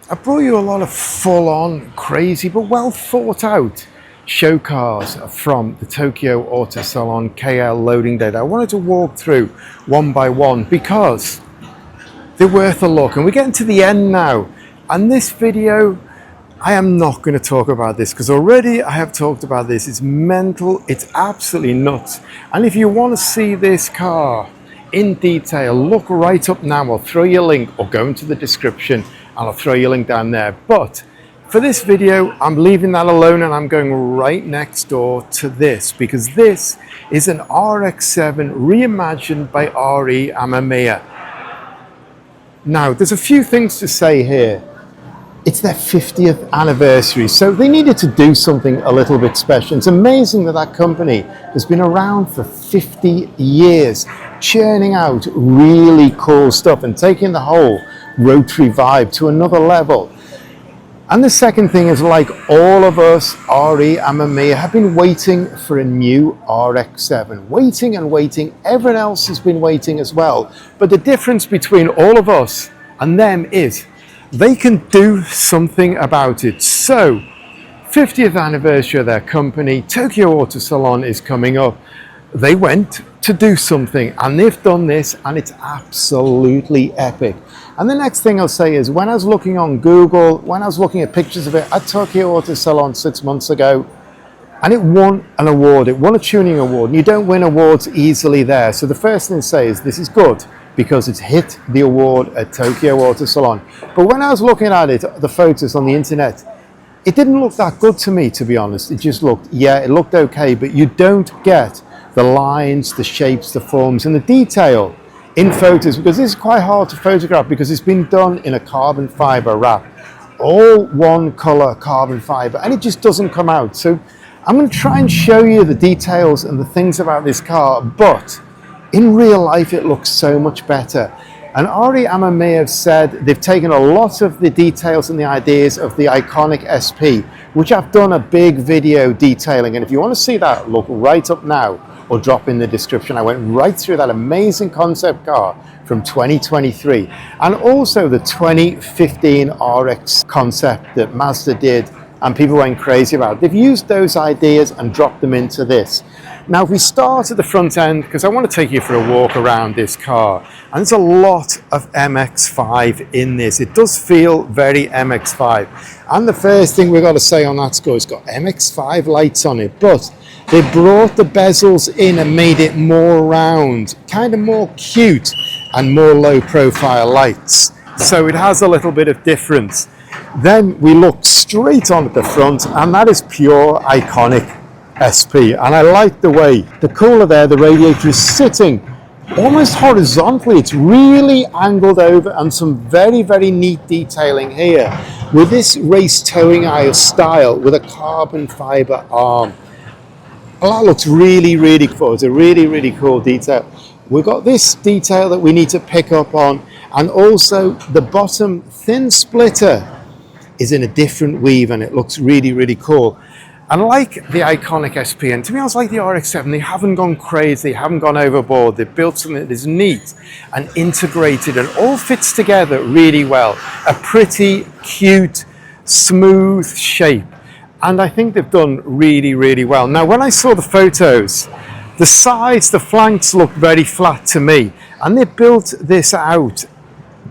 I brought you a lot of full-on, crazy, but well thought out show cars from the Tokyo Auto Salon KL loading day that I wanted to walk through one by one because they're worth a look. And we're getting to the end now. And this video, I am not going to talk about this because already I have talked about this. It's mental, it's absolutely nuts. And if you want to see this car in detail, look right up now. I'll throw you a link or go into the description and I'll throw you a link down there. But for this video, I'm leaving that alone and I'm going right next door to this because this is an RX-7 reimagined by RE Amemiya. Now, there's a few things to say here. It's their 50th anniversary, so they needed to do something a little bit special. It's amazing that that company has been around for 50 years, churning out really cool stuff and taking the whole rotary vibe to another level. And the second thing is, like all of us, RE Amemiya have been waiting for a new RX-7. Waiting and waiting. Everyone else has been waiting as well. But the difference between all of us and them is they can do something about it. So, 50th anniversary of their company, Tokyo Auto Salon is coming up. They went to do something and they've done this and it's absolutely epic. And the next thing I'll say is, when I was looking on Google, when I was looking at pictures of it at Tokyo Auto Salon 6 months ago, and it won an award, it won a tuning award, and you don't win awards easily there. So the first thing to say is this is good because it's hit the award at Tokyo Auto Salon. But when I was looking at it, the photos on the internet, it didn't look that good to me, to be honest. It just looked, yeah, it looked okay, but you don't get the lines, the shapes, the forms, and the detail in photos, because this is quite hard to photograph because it's been done in a carbon fiber wrap, all one color carbon fiber, and it just doesn't come out. So I'm going to try and show you the details and the things about this car, but in real life it looks so much better. And RE Amemiya have said they've taken a lot of the details and the ideas of the iconic SP, which I've done a big video detailing, and if you want to see that, look right up now or drop in the description. I went right through that amazing concept car from 2023 and also the 2015 RX concept that Mazda did and people went crazy about. They've used those ideas and dropped them into this. Now, if we start at the front end, because I want to take you for a walk around this car, and there's a lot of MX-5 in this. It does feel very MX-5. And the first thing we've got to say on that score, it's got MX-5 lights on it, but they brought the bezels in and made it more round, kind of more cute and more low profile lights. So it has a little bit of difference. Then we look straight on at the front and that is pure iconic SP. And I like the way the cooler there, the radiator is sitting almost horizontally. It's really angled over and some very, very neat detailing here with this race towing eye style with a carbon fiber arm. Well, that looks really, really cool. It's a really, really cool detail. We've got this detail that we need to pick up on, and also the bottom thin splitter is in a different weave and it looks really, really cool. And like the iconic SP, and to be honest, like the RX-7, they haven't gone crazy, they haven't gone overboard. They've built something that is neat and integrated and all fits together really well. A pretty cute, smooth shape. And I think they've done really, really well. Now, when I saw the photos, the sides, the flanks look very flat to me. And they built this out,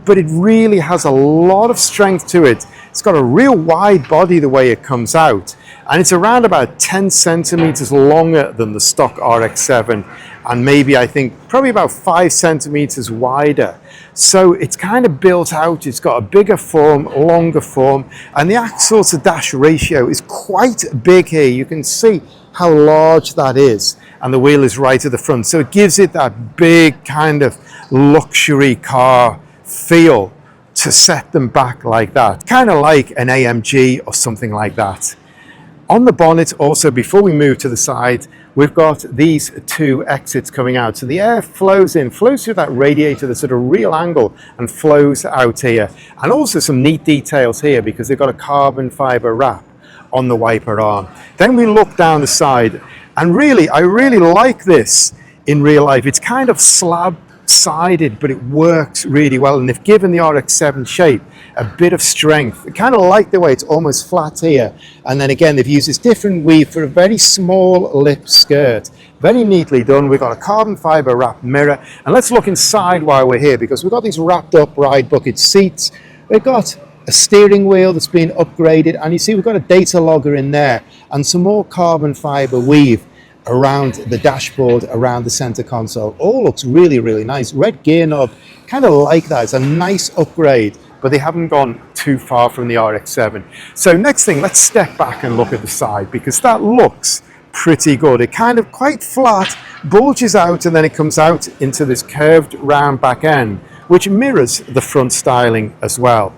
but it really has a lot of strength to it. It's got a real wide body the way it comes out. And it's around about 10 centimeters longer than the stock RX-7. And maybe, I think, probably about 5 centimeters wider. So it's kind of built out, it's got a bigger form, longer form, and the axle to dash ratio is quite big here. You can see how large that is, and the wheel is right at the front. So it gives it that big kind of luxury car feel to set them back like that, kind of like an AMG or something like that. On the bonnet also, before we move to the side, we've got these two exits coming out. So the air flows in, flows through that radiator that's at a real angle and flows out here. And also some neat details here because they've got a carbon fiber wrap on the wiper arm. Then we look down the side and really, I really like this in real life. It's kind of slab sided, but it works really well, and they've given the RX-7 shape a bit of strength. I kind of like the way it's almost flat here, and then again they've used this different weave for a very small lip skirt. Very neatly done. We've got a carbon fiber wrapped mirror, and let's look inside while we're here, because we've got these wrapped up ride bucket seats. We've got a steering wheel that's been upgraded, and you see we've got a data logger in there and some more carbon fiber weave around the dashboard, around the center console. All looks really, really nice. Red gear knob, kind of like that. It's a nice upgrade, but they haven't gone too far from the RX-7. So next thing, let's step back and look at the side, because that looks pretty good. It kind of quite flat, bulges out, and then it comes out into this curved round back end, which mirrors the front styling as well.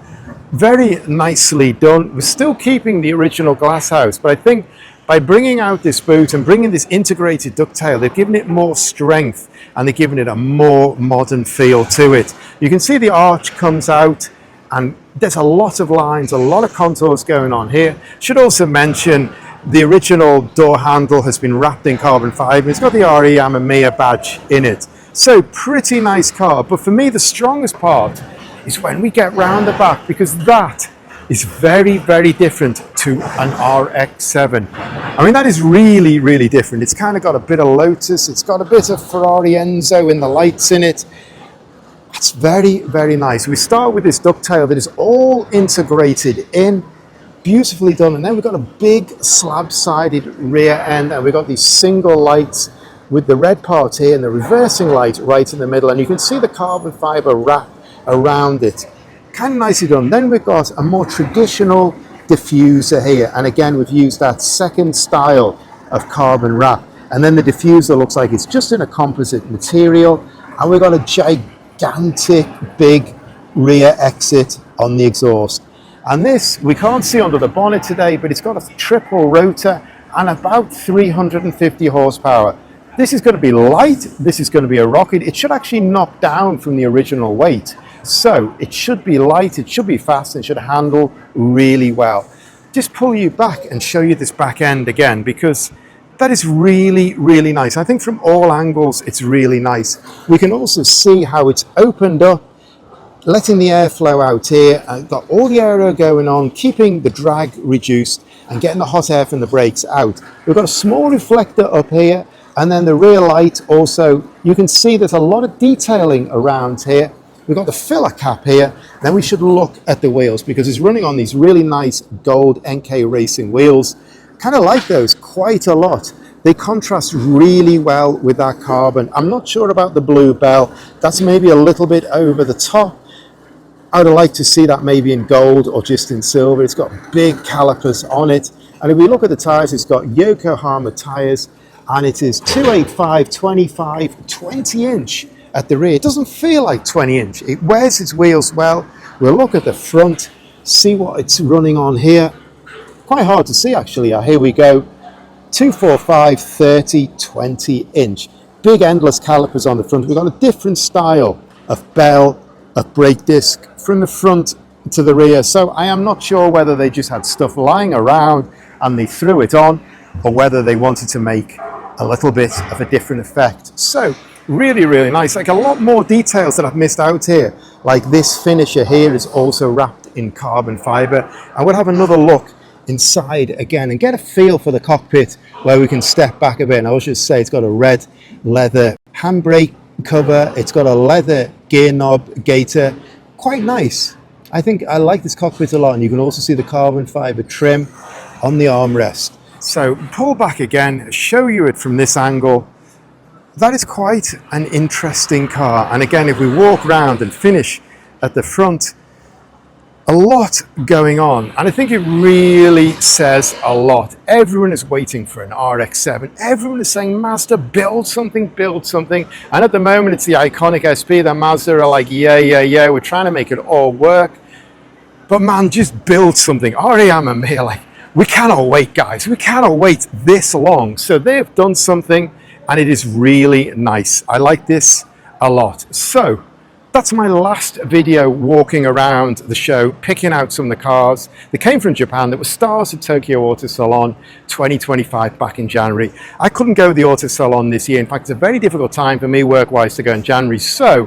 Very nicely done. We're still keeping the original glass house, but I think by bringing out this boot and bringing this integrated ducktail, they've given it more strength and they've given it a more modern feel to it. You can see the arch comes out, and there's a lot of lines, a lot of contours going on here. Should also mention the original door handle has been wrapped in carbon fiber. It's got the RE Amemiya badge in it. So pretty nice car, but for me the strongest part is when we get round the back, because that is very, very different to an RX-7. I mean, that is really, really different. It's kind of got a bit of Lotus, it's got a bit of Ferrari Enzo in the lights in it. It's very, very nice. We start with this ducktail that is all integrated in, beautifully done, and then we've got a big slab-sided rear end, and we've got these single lights with the red part here and the reversing light right in the middle, and you can see the carbon fiber wrap around it. Kind of nicely done. Then we've got a more traditional diffuser here, and again we've used that second style of carbon wrap, and then the diffuser looks like it's just in a composite material, and we've got a gigantic big rear exit on the exhaust. And this we can't see under the bonnet today, but it's got a triple rotor and about 350 horsepower. This is going to be light, this is going to be a rocket. It should actually knock down from the original weight. So it should be light, it should be fast, and should handle really well. Just pull you back and show you this back end again, because that is really, really nice. I think from all angles, it's really nice. We can also see how it's opened up, letting the airflow out here, and got all the aero going on, keeping the drag reduced and getting the hot air from the brakes out. We've got a small reflector up here, and then the rear light also, you can see there's a lot of detailing around here. We've got the filler cap here. Then we should look at the wheels, because it's running on these really nice gold NK Racing wheels. Kind of like those quite a lot. They contrast really well with that carbon. I'm not sure about the blue bell. That's maybe a little bit over the top. I would like to see that maybe in gold or just in silver. It's got big calipers on it. And if we look at the tires, it's got Yokohama tires, and it is 285, 25, 20 inch. At the rear. It doesn't feel like 20 inch. It wears its wheels well. We'll look at the front, see what it's running on here. Quite hard to see actually. Here we go. 245, 30, 20 inch. Big endless calipers on the front. We've got a different style of bell, of brake disc from the front to the rear. So I am not sure whether they just had stuff lying around and they threw it on, or whether they wanted to make a little bit of a different effect. So really, really nice. Like a lot more details that I've missed out here. Like this finisher here is also wrapped in carbon fiber. I would have another look inside again and get a feel for the cockpit, where we can step back a bit. And I will just say it's got a red leather handbrake cover. It's got a leather gear knob gaiter. Quite nice. I think I like this cockpit a lot, and you can also see the carbon fiber trim on the armrest. So pull back again, show you it from this angle. That is quite an interesting car. And again, if we walk around and finish at the front, a lot going on. And I think it really says a lot. Everyone is waiting for an RX-7. Everyone is saying, Mazda, build something, build something. And at the moment, it's the iconic SP that Mazda are like, yeah, we're trying to make it all work. But man, just build something. RE Amemiya, like, we cannot wait, guys. We cannot wait this long. So they've done something, and it is really nice. I like this a lot. So that's my last video walking around the show, picking out some of the cars that came from Japan that were stars at Tokyo Auto Salon 2025 back in January. I couldn't go to the Auto Salon this year. In fact, it's a very difficult time for me work-wise to go in January. So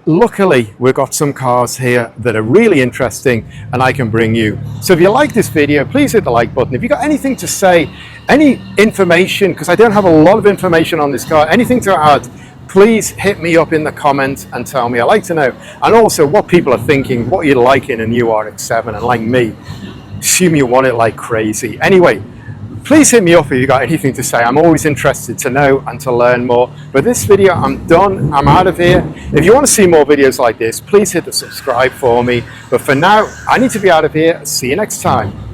luckily, we've got some cars here that are really interesting and I can bring you. So if you like this video, please hit the like button. If you've got anything to say, any information, because I don't have a lot of information on this car, anything to add, please hit me up in the comments and tell me. I'd like to know. And also what people are thinking, what you like in a new RX-7, and like me, assume you want it like crazy. Anyway, please hit me up if you've got anything to say. I'm always interested to know and to learn more. But this video, I'm done. I'm out of here. If you want to see more videos like this, please hit the subscribe for me. But for now, I need to be out of here. See you next time.